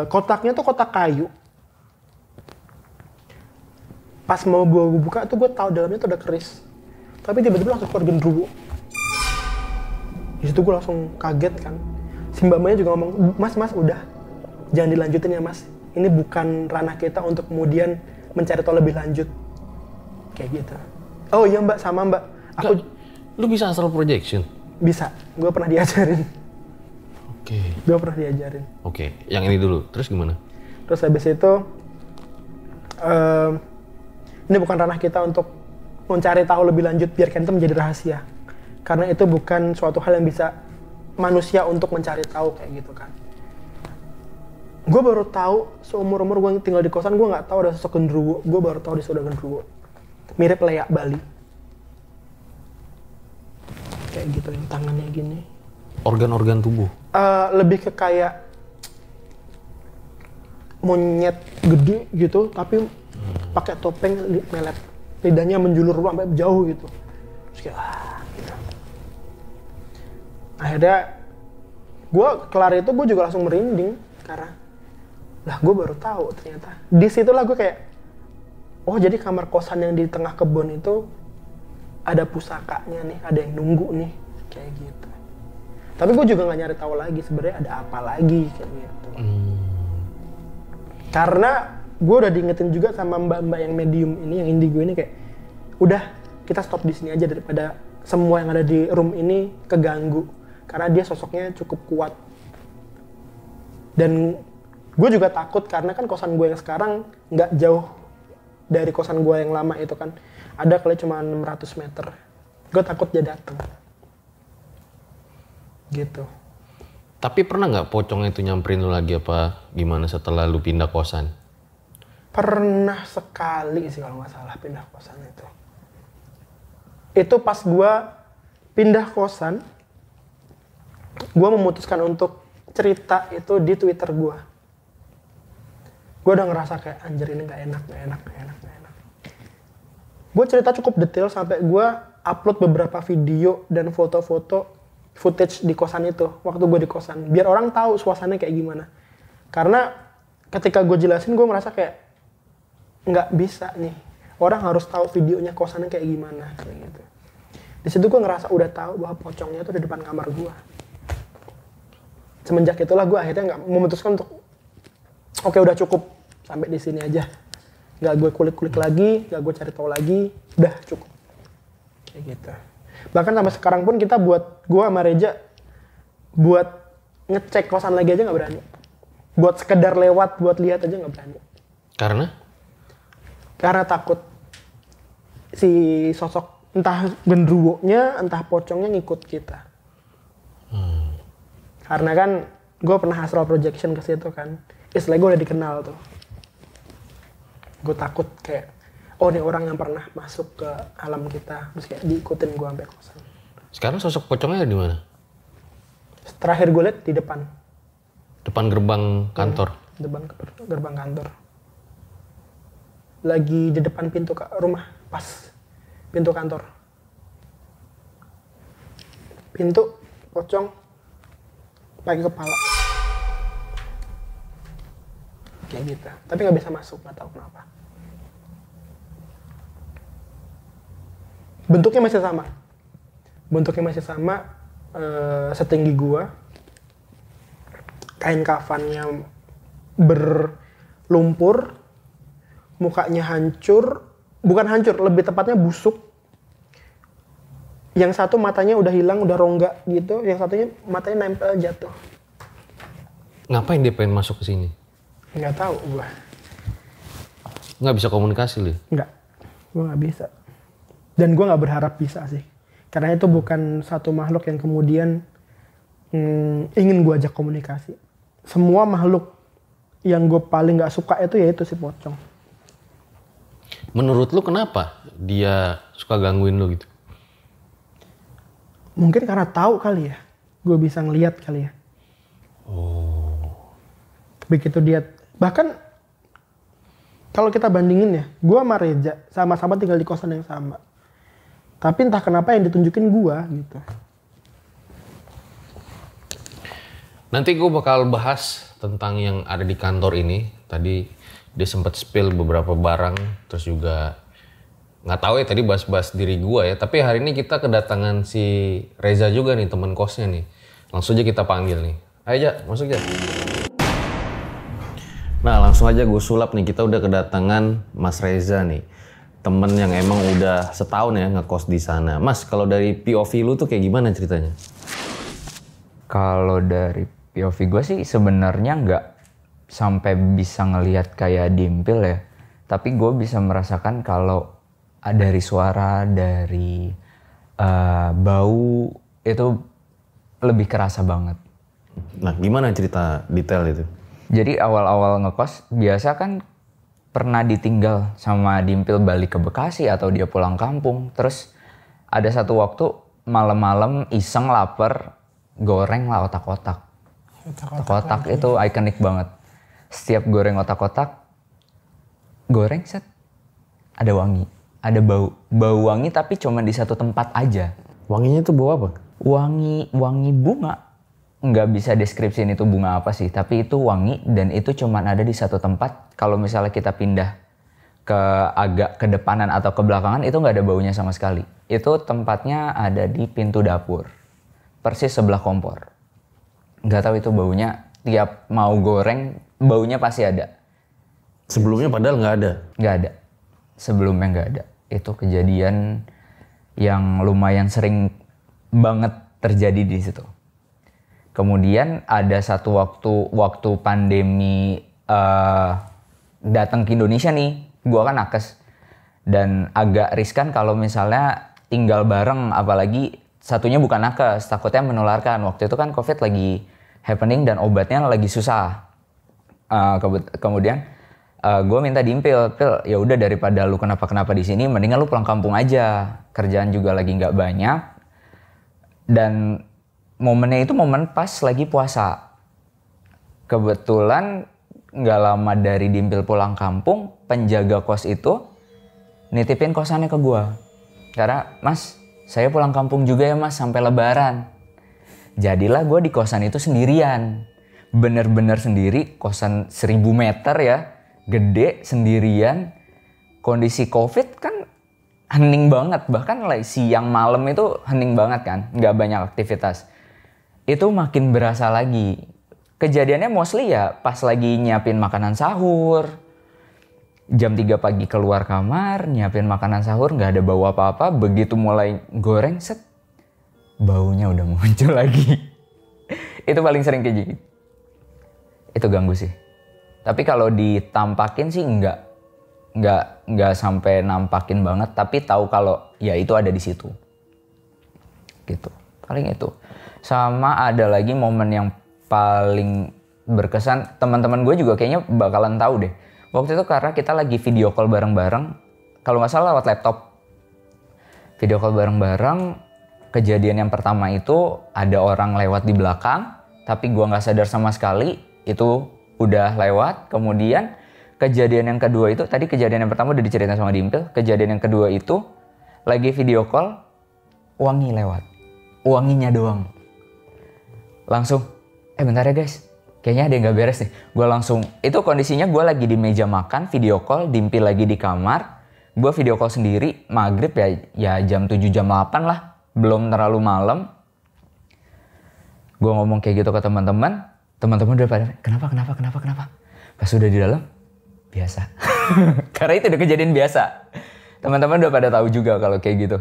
Speaker 1: Kotaknya tuh kotak kayu. Pas mau gue buka tuh gue tahu dalamnya tuh ada keris. Tapi tiba-tiba langsung keluar genderuwo. Di situ gue langsung kaget kan. Si mbak-mbaknya juga ngomong, mas udah, jangan dilanjutin ya mas. Ini bukan ranah kita untuk kemudian mencari tahu lebih lanjut. Kayak gitu. Oh iya mbak, sama mbak.
Speaker 2: Lu bisa astral projection?
Speaker 1: Bisa, gue pernah diajarin.
Speaker 2: Oke.
Speaker 1: Gue pernah diajarin.
Speaker 2: Oke, yang ini dulu, terus gimana?
Speaker 1: Terus habis itu, ini bukan ranah kita untuk mencari tahu lebih lanjut, biarkan itu menjadi rahasia. Karena itu bukan suatu hal yang bisa manusia untuk mencari tahu kayak gitu kan. Gue baru tahu, seumur-umur gue tinggal di kosan, gue nggak tahu ada sosok genderuwo. Gue baru tahu dia sudah genderuwo. Mirip leak Bali. Kayak gitu, yang tangannya gini.
Speaker 2: Organ-organ tubuh?
Speaker 1: Lebih ke kayak monyet gede gitu, tapi pakai topeng melet. Lidahnya menjulur sampai jauh gitu. Terus kayak, gitu. Akhirnya, gue kelar itu gue juga langsung merinding. Karena, lah gue baru tahu ternyata. Disitulah gue kayak, oh jadi kamar kosan yang di tengah kebun itu ada pusakanya nih, ada yang nunggu nih, kayak gitu. Tapi gue juga nggak nyari tahu lagi sebenarnya ada apa lagi kayak gitu. Karena gue udah diingetin juga sama mbak-mbak yang medium ini, yang indigo ini kayak, udah kita stop di sini aja daripada semua yang ada di room ini keganggu. Karena dia sosoknya cukup kuat. Dan gue juga takut karena kan kosan gue yang sekarang nggak jauh dari kosan gue yang lama itu kan. Ada kali cuma 600 meter. Gue takut dia datang. Gitu.
Speaker 2: Tapi pernah nggak pocong itu nyamperin lu lagi apa gimana setelah lu pindah kosan?
Speaker 1: Pernah sekali sih kalau nggak salah pindah kosan itu. Itu pas gue pindah kosan, gue memutuskan untuk cerita itu di Twitter gue. Gue udah ngerasa kayak anjir ini nggak enak. Gue cerita cukup detail sampai gue upload beberapa video dan foto-foto footage di kosan itu waktu gue di kosan, biar orang tahu suasananya kayak gimana. Karena ketika gue jelasin gue merasa kayak nggak bisa nih, orang harus tahu videonya kosannya kayak gimana kayak gitu. Di Di situ gue ngerasa udah tahu bahwa pocongnya tuh di depan kamar gue. Semenjak itulah gue akhirnya nggak memutuskan untuk oke udah cukup sampai di sini aja. Nggak gue kulik-kulik lagi, nggak gue cari tahu lagi, udah cukup. Kayak gitu. Bahkan sampai sekarang pun kita gue sama Reja buat ngecek kosan lagi aja nggak berani. Buat sekedar lewat, buat lihat aja nggak berani.
Speaker 2: Karena?
Speaker 1: Karena takut si sosok entah genderuwonya, entah pocongnya ngikut kita. Karena kan gue pernah astral projection ke situ kan. Istilahnya gue udah dikenal tuh. Gue takut kayak, oh ini orang yang pernah masuk ke alam kita. Terus kayak diikutin gue sampai kosan.
Speaker 2: Sekarang sosok pocongnya di mana?
Speaker 1: Terakhir gue liat di depan.
Speaker 2: Depan gerbang kantor?
Speaker 1: Depan gerbang kantor. Lagi di depan pintu rumah, pas pintu kantor. Pintu, pocong, pakai kepala. Kayak gitu. Tapi nggak bisa masuk, nggak tahu kenapa. Bentuknya masih sama. Setinggi gua. Kain kafannya berlumpur. Mukanya hancur. Bukan hancur, lebih tepatnya busuk. Yang satu matanya udah hilang, udah rongga gitu. Yang satunya matanya nempel jatuh.
Speaker 2: Ngapain dia pengen masuk ke sini?
Speaker 1: Nggak tahu gua.
Speaker 2: Nggak bisa komunikasi lu?
Speaker 1: Nggak. Gua nggak bisa. Dan gua nggak berharap bisa sih. Karena itu bukan satu makhluk yang kemudian ingin gua ajak komunikasi. Semua makhluk yang gue paling nggak suka itu yaitu si pocong.
Speaker 2: Menurut lu kenapa dia suka gangguin lu gitu?
Speaker 1: Mungkin karena tahu kali ya. Gue bisa ngelihat kali ya.
Speaker 2: Oh.
Speaker 1: Begitu dia, bahkan kalau kita bandingin ya, gue sama Reja sama-sama tinggal di kosan yang sama. Tapi entah kenapa yang ditunjukin gue gitu.
Speaker 2: Nanti gue bakal bahas tentang yang ada di kantor ini. Tadi dia sempat spill beberapa barang, terus juga nggak tahu ya tadi bahas-bahas diri gue ya. Tapi hari ini kita kedatangan si Reza juga nih, teman kosnya nih. Langsung aja kita panggil nih. Ayo Ja, masuk Ja. Nah langsung aja gue sulap nih, kita udah kedatangan Mas Reza nih. Temen yang emang udah setahun ya ngekos di sana. Mas, kalau dari POV lu tuh kayak gimana ceritanya?
Speaker 3: Kalau dari POV gue sih sebenarnya nggak sampai bisa ngelihat kayak dimpil ya. Tapi gue bisa merasakan kalau dari suara, dari bau itu lebih kerasa banget.
Speaker 2: Nah gimana cerita detail itu?
Speaker 3: Jadi awal-awal ngekos biasa kan pernah ditinggal sama dimpil balik ke Bekasi atau dia pulang kampung. Terus ada satu waktu malam-malam iseng lapar, goreng lah otak-otak. Otak-otak itu ikonik banget. Setiap goreng otak-otak, goreng set, ada wangi, ada bau. Bau wangi tapi cuma di satu tempat aja.
Speaker 2: Wanginya itu bau apa?
Speaker 3: Wangi bunga. Nggak bisa deskripsiin itu bunga apa sih, tapi itu wangi dan itu cuma ada di satu tempat. Kalau misalnya kita pindah ke agak ke depanan atau ke belakangan itu nggak ada baunya sama sekali. Itu tempatnya ada di pintu dapur, persis sebelah kompor. Nggak tahu itu baunya, tiap mau goreng baunya pasti ada.
Speaker 2: Sebelumnya padahal nggak ada?
Speaker 3: Nggak ada, sebelumnya nggak ada. Itu kejadian yang lumayan sering banget terjadi di situ. Kemudian ada satu waktu pandemi datang ke Indonesia nih, gua kan nakes dan agak riskan kalau misalnya tinggal bareng, apalagi satunya bukan nakes, takutnya menularkan. Waktu itu kan COVID lagi happening dan obatnya lagi susah. Kemudian gue minta diimpil, Pil, ya udah daripada lu kenapa-kenapa di sini, mendingan lu pulang kampung aja. Kerjaan juga lagi nggak banyak dan momennya itu momen pas lagi puasa. Kebetulan nggak lama dari diimpil pulang kampung, penjaga kos itu nitipin kosannya ke gua. Karena, Mas, saya pulang kampung juga ya Mas sampai Lebaran. Jadilah gua di kosan itu sendirian. Bener-bener sendiri, kosan 1000 meter ya, gede, sendirian. Kondisi COVID kan hening banget, bahkan siang malam itu hening banget kan, nggak banyak aktivitas. Itu makin berasa lagi. Kejadiannya mostly ya pas lagi nyiapin makanan sahur. Jam 3 pagi keluar kamar, nyiapin makanan sahur, nggak ada bau apa-apa. Begitu mulai goreng, set, baunya udah muncul lagi. Itu paling sering kayak gitu. Itu ganggu sih. Tapi kalau ditampakin sih nggak sampai nampakin banget, tapi tahu kalau ya itu ada di situ. Gitu. Paling itu. Sama ada lagi momen yang paling berkesan, teman-teman gue juga kayaknya bakalan tahu deh. Waktu itu karena kita lagi video call bareng-bareng, kalau nggak salah lewat laptop. Video call bareng-bareng, kejadian yang pertama itu ada orang lewat di belakang, tapi gue nggak sadar sama sekali, itu udah lewat. Kemudian kejadian yang kedua itu, tadi kejadian yang pertama udah diceritain sama Dimpil, kejadian yang kedua itu lagi video call, wangi lewat. Wanginya doang. Langsung, bentar ya guys, kayaknya ada yang gak beres nih. Gue langsung, itu kondisinya gue lagi di meja makan, video call, Dimpil lagi di kamar. Gue video call sendiri, maghrib ya jam 7, jam 8 lah. Belum terlalu malam. Gue ngomong kayak gitu ke teman-teman udah pada, kenapa? Pas udah di dalam, biasa. Karena itu udah kejadian biasa. Teman-teman udah pada tahu juga kalau kayak gitu.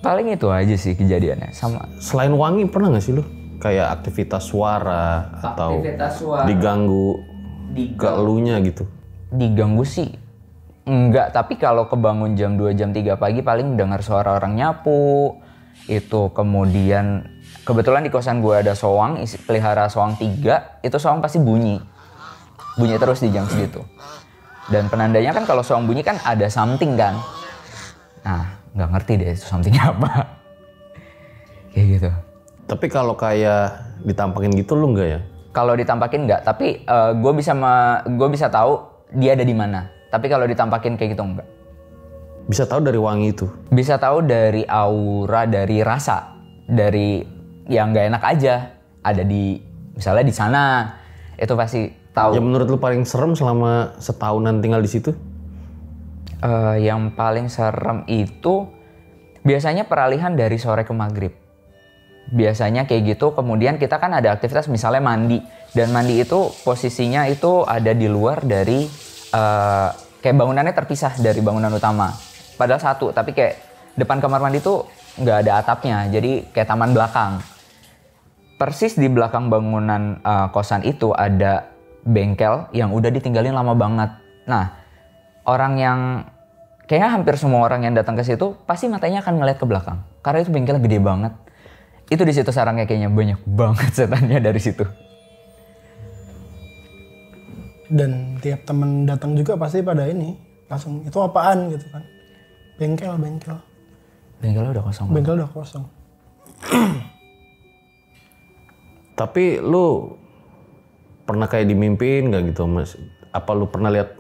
Speaker 3: Paling itu aja sih kejadiannya. Sama.
Speaker 2: Selain wangi, pernah gak sih lu? Kayak aktivitas suara atau diganggu ke elunya gitu? Diganggu
Speaker 3: sih enggak, tapi kalau kebangun jam 2, jam 3 pagi paling dengar suara orang nyapu. Itu kemudian kebetulan di kosan gue ada soang, pelihara soang 3, itu soang pasti bunyi terus di jam segitu. Dan penandanya kan kalau soang bunyi kan ada something kan. Nah, nggak ngerti deh itu somethingnya apa. Kayak gitu.
Speaker 2: Tapi kalau kayak ditampakin gitu lu enggak ya?
Speaker 3: Kalau ditampakin enggak, tapi gue bisa tahu dia ada di mana. Tapi kalau ditampakin kayak gitu enggak.
Speaker 2: Bisa tahu dari wangi itu?
Speaker 3: Bisa tahu dari aura, dari rasa, dari yang nggak enak aja. Ada di, misalnya di sana, itu pasti tahu.
Speaker 2: Yang menurut lu paling serem selama setahunan tinggal di situ?
Speaker 3: Yang paling serem itu biasanya peralihan dari sore ke maghrib. Biasanya kayak gitu, kemudian kita kan ada aktivitas misalnya mandi. Dan mandi itu posisinya itu ada di luar dari, kayak bangunannya terpisah dari bangunan utama. Padahal satu, tapi kayak depan kamar mandi tuh nggak ada atapnya, jadi kayak taman belakang. Persis di belakang bangunan kosan itu ada bengkel yang udah ditinggalin lama banget. Nah, orang yang, kayaknya hampir semua orang yang datang ke situ pasti matanya akan ngeliat ke belakang. Karena itu bengkelnya gede banget. Itu di situ sarangnya kayaknya banyak banget setannya dari situ.
Speaker 1: Dan tiap temen datang juga pasti pada ini langsung itu apaan gitu kan. Bengkelnya udah kosong. Bengkel udah kosong.
Speaker 2: Tapi lu pernah kayak dimimpiin nggak gitu mas? Apa lu pernah lihat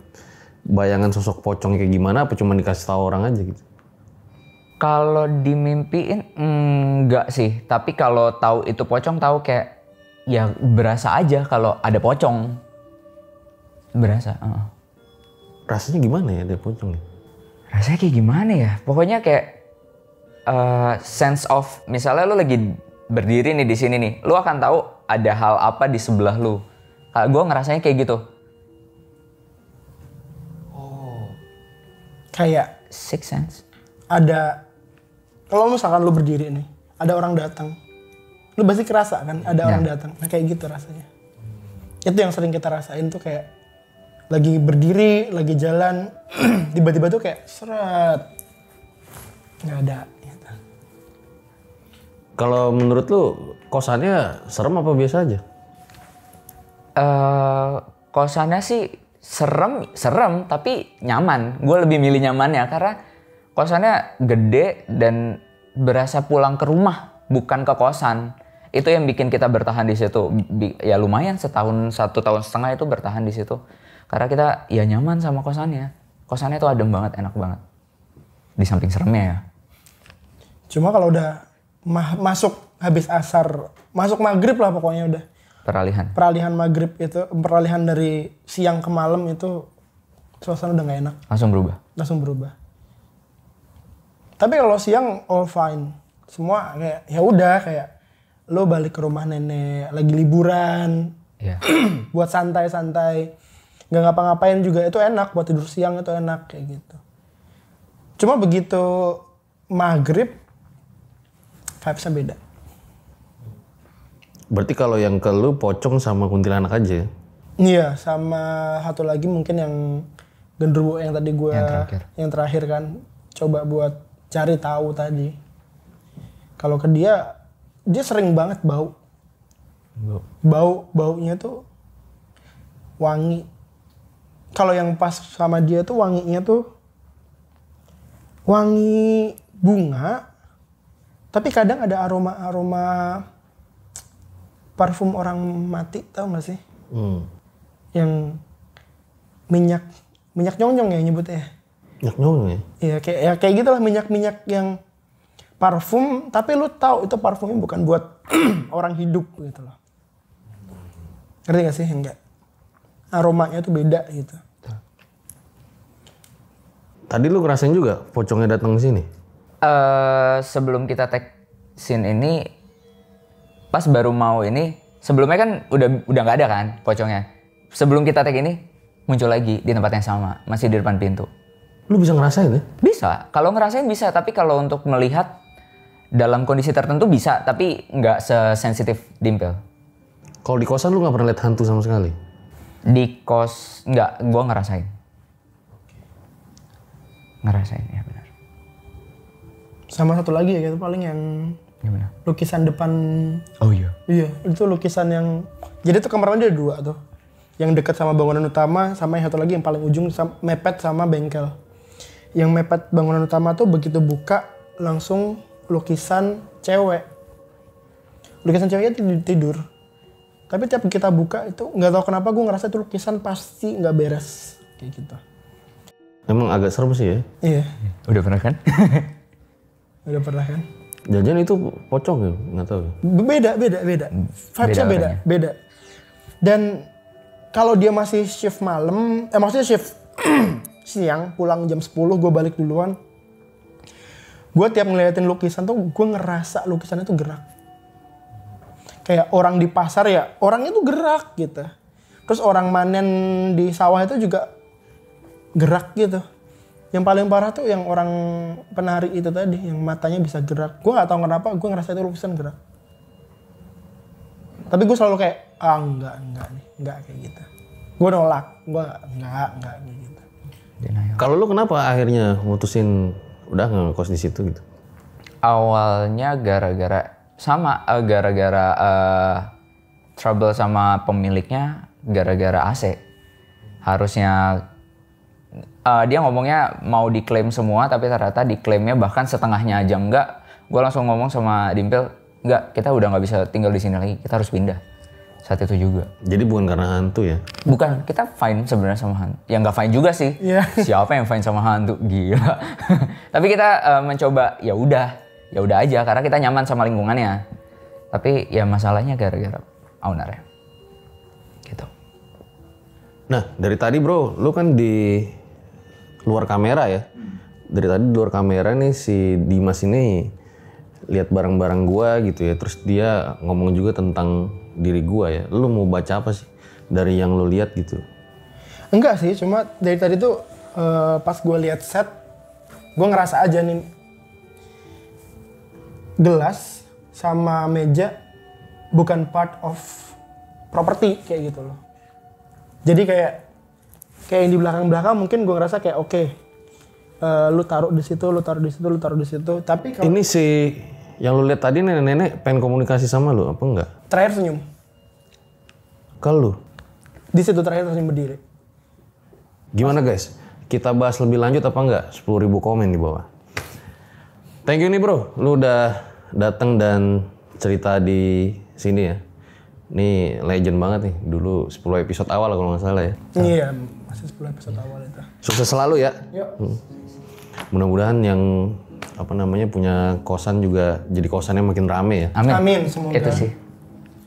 Speaker 2: bayangan sosok pocong kayak gimana? Apa cuma dikasih tahu orang aja gitu?
Speaker 3: Kalau dimimpiin enggak sih. Tapi kalau tahu itu pocong, tahu kayak ya berasa aja kalau ada pocong. Berasa.
Speaker 2: Rasanya gimana ya ada pocong?
Speaker 3: Rasanya kayak gimana ya? Pokoknya kayak sense of, misalnya lu lagi berdiri nih di sini nih, lu akan tahu ada hal apa di sebelah lu. Gue ngerasanya kayak gitu.
Speaker 1: Oh. Kayak
Speaker 3: sixth sense.
Speaker 1: Ada, kalau misalkan lu berdiri nih, ada orang datang, lu pasti kerasa kan ada orang datang. Nah kayak gitu rasanya. Itu yang sering kita rasain tuh, kayak lagi berdiri, lagi jalan, tiba-tiba tuh kayak seret, nggak ada. Gitu.
Speaker 2: Kalau menurut lu kosannya serem apa biasa aja?
Speaker 3: Kosannya sih serem tapi nyaman. Gue lebih milih nyamannya karena kosannya gede dan berasa pulang ke rumah, bukan ke kosan. Itu yang bikin kita bertahan di situ. Ya lumayan 1 tahun 1,5 tahun itu bertahan di situ. Karena kita ya nyaman sama kosannya. Kosannya tuh adem banget, enak banget. Di samping seremnya ya.
Speaker 1: Cuma kalau udah masuk habis asar, masuk maghrib lah pokoknya udah. Peralihan maghrib itu, peralihan dari siang ke malam itu suasana udah nggak enak.
Speaker 3: Langsung berubah.
Speaker 1: Tapi kalau siang all fine. Semua kayak ya udah kayak lo balik ke rumah nenek lagi liburan.
Speaker 3: Iya.
Speaker 1: Buat santai-santai. Nggak ngapa-ngapain juga itu enak, buat tidur siang itu enak kayak gitu. Cuma begitu maghrib vibes-nya beda.
Speaker 2: Berarti kalau yang ke lu pocong sama kuntilanak aja ya?
Speaker 1: Iya, sama satu lagi mungkin yang genderuwo yang tadi gue yang terakhir kan coba buat cari tahu tadi. Kalau ke dia sering banget baunya tuh wangi. Kalau yang pas sama dia tuh wanginya tuh wangi bunga, tapi kadang ada aroma parfum orang mati, tau gak sih? Yang minyak nyong-nyong ya nyebutnya.
Speaker 2: Minyak nyong ya?
Speaker 1: Iya kayak gitulah minyak yang parfum, tapi lu tahu itu parfumnya bukan buat orang hidup gitu loh. Ngerti gak sih? Enggak. Aromanya tuh beda gitu.
Speaker 2: Tadi lu ngerasain juga pocongnya datang ke sini?
Speaker 3: Sebelum kita tag scene ini, pas baru mau ini, sebelumnya kan udah nggak ada kan pocongnya. Sebelum kita tag ini, muncul lagi di tempat yang sama, masih di depan pintu.
Speaker 2: Lu bisa ngerasain ya?
Speaker 3: Bisa, kalau ngerasain bisa, tapi kalau untuk melihat dalam kondisi tertentu bisa, tapi nggak sesensitif Dimpel.
Speaker 2: Kalau di kosan lu nggak pernah lihat hantu sama sekali?
Speaker 3: Di kos, nggak, gua ngerasain. Ngerasain, ya benar.
Speaker 1: Sama satu lagi ya gitu paling yang
Speaker 3: Gimana?
Speaker 1: lukisan depan.
Speaker 3: Oh iya.
Speaker 1: Iya, itu lukisan yang jadi tuh kamar mandi ada 2 tuh. Yang dekat sama bangunan utama, sama yang satu lagi yang paling ujung mepet sama bengkel. Yang mepet bangunan utama tuh begitu buka langsung lukisan cewek. Lukisan ceweknya tidur. Tapi tiap kita buka itu nggak tahu kenapa gue ngerasa itu lukisan pasti nggak beres kayak gitu.
Speaker 2: Emang agak serem sih ya?
Speaker 1: Iya.
Speaker 3: Udah pernah kan?
Speaker 1: Udah pernah kan?
Speaker 2: Jangan itu pocong ya? Nggak tahu.
Speaker 1: Beda. Vibes-nya beda. Dan kalau dia masih shift malam, maksudnya shift siang, pulang jam 10, gue balik duluan. Gue tiap ngeliatin lukisan tuh, gue ngerasa lukisannya tuh gerak. Kayak orang di pasar ya, orangnya tuh gerak gitu. Terus orang manen di sawah itu juga gerak gitu. Yang paling parah tuh yang orang penari itu tadi, yang matanya bisa gerak. Gue gak tahu kenapa, gue ngerasa itu lukisan gerak. Tapi gue selalu kayak, enggak kayak gitu. Gue nolak, gue enggak kayak gitu.
Speaker 2: Kalau lu kenapa akhirnya mutusin udah nggak ngekos di situ gitu?
Speaker 3: Awalnya gara-gara trouble sama pemiliknya gara-gara AC. Harusnya dia ngomongnya mau diklaim semua, tapi ternyata diklaimnya bahkan setengahnya aja enggak. Gue langsung ngomong sama Dimpel, enggak, kita udah nggak bisa tinggal di sini lagi, kita harus pindah. Saat itu juga.
Speaker 2: Jadi bukan karena hantu ya?
Speaker 3: Bukan, kita fine sebenarnya sama hantu. Ya nggak fine juga sih.
Speaker 1: Yeah.
Speaker 3: Siapa yang fine sama hantu? Gila. Tapi kita mencoba, ya udah aja karena kita nyaman sama lingkungannya. Tapi ya masalahnya gara-gara owner-nya. Gitu.
Speaker 2: Nah, dari tadi bro, lu kan di luar kamera ya. Dari tadi di luar kamera nih si Dimas ini lihat barang-barang gua gitu ya. Terus dia ngomong juga tentang diri gua ya. Lu mau baca apa sih dari yang lu lihat gitu?
Speaker 1: Enggak sih, cuma dari tadi tuh pas gue lihat set, gue ngerasa aja nih gelas sama meja bukan part of property kayak gitu loh. Jadi kayak yang di belakang-belakang mungkin gue ngerasa kayak oke, lu taruh di situ, lu taruh di situ, lu taruh di situ. Tapi kalau
Speaker 2: ini si yang lu lihat tadi nenek-nenek pengen komunikasi sama lu apa enggak?
Speaker 1: terakhir senyum.
Speaker 2: Kalau
Speaker 1: Di situ terakhir senyum berdiri.
Speaker 2: gimana guys? Kita bahas lebih lanjut apa enggak? 10.000 komen di bawah. Thank you nih bro, lu udah datang dan cerita di sini ya. Ini legend banget nih, dulu 10 episode awal kalau nggak salah ya.
Speaker 1: Iya, masih 10 episode awal itu.
Speaker 2: Sukses selalu ya.
Speaker 1: Yuk.
Speaker 2: Mudah-mudahan yang punya kosan juga jadi kosannya makin rame ya.
Speaker 1: Amin, semoga.
Speaker 3: Itu sih.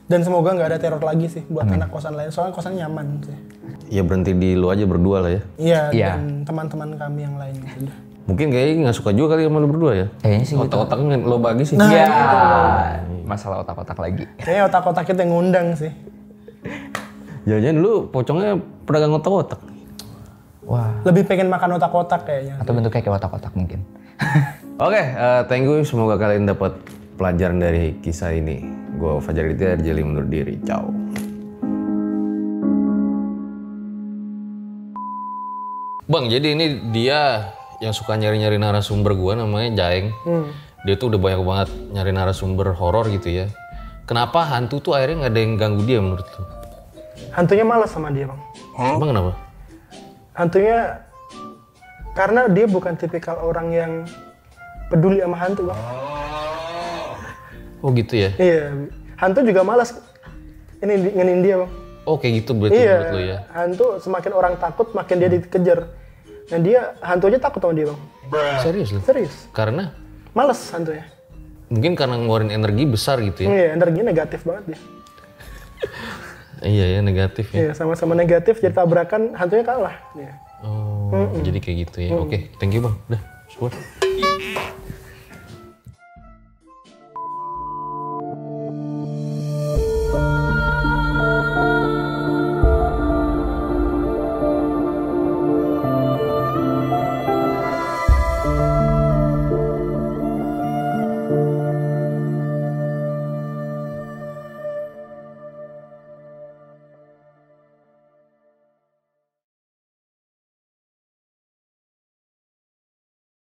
Speaker 1: Dan semoga nggak ada teror lagi sih buat anak kosan lain. Soalnya kosan nyaman sih.
Speaker 2: Ya berhenti di lu aja berdua lah ya.
Speaker 1: Iya,
Speaker 3: Iya.
Speaker 1: dan teman-teman kami yang lain sudah.
Speaker 2: Mungkin kayaknya nggak suka juga kali sama lu berdua ya.
Speaker 3: Kayaknya sih gitu.
Speaker 2: Otak-otaknya lo bagi sih.
Speaker 1: Nah,
Speaker 3: Iya. Masalah otak-otak lagi.
Speaker 1: Kayaknya otak-otak itu yang ngundang sih.
Speaker 2: Jangan-jangan lu pocongnya pedagang otak-otak.
Speaker 3: Wah.
Speaker 1: Lebih pengen makan otak-otak kayaknya.
Speaker 3: Atau bentuknya kayak otak-otak mungkin.
Speaker 2: Oke, thank you. Semoga kalian dapat pelajaran dari kisah ini. Gue Fajar Aditya, Jeli mundur diri. Ciao. Bang, jadi ini dia yang suka nyari-nyari narasumber gue, namanya Jaeng. Dia tuh udah banyak banget nyari narasumber horor gitu ya. Kenapa hantu tuh akhirnya nggak ada yang ganggu dia menurut lu?
Speaker 1: Hantunya malas sama dia, Bang.
Speaker 2: Emang kenapa?
Speaker 1: Hantunya karena dia bukan tipikal orang yang peduli sama hantu, Bang.
Speaker 2: Oh gitu ya?
Speaker 1: Iya, hantu juga malas ini ngenin dia, Bang.
Speaker 2: Oh kayak gitu berarti
Speaker 1: Iya,
Speaker 2: menurut lu ya?
Speaker 1: hantu semakin orang takut, makin dia dikejar. Dan dia, hantu aja takut sama dia, Bang.
Speaker 2: Serius lu?
Speaker 1: Serius.
Speaker 2: Karena?
Speaker 1: Males hantunya.
Speaker 2: Mungkin karena ngeluarin energi besar gitu ya?
Speaker 1: Iya, energinya negatif banget dia.
Speaker 2: Iya ya, negatif ya.
Speaker 1: Iya, sama-sama negatif, jadi tabrakan, hantunya kalah. Iya.
Speaker 2: Oh, jadi kayak gitu ya. Oke, thank you bang. Udah, syukur.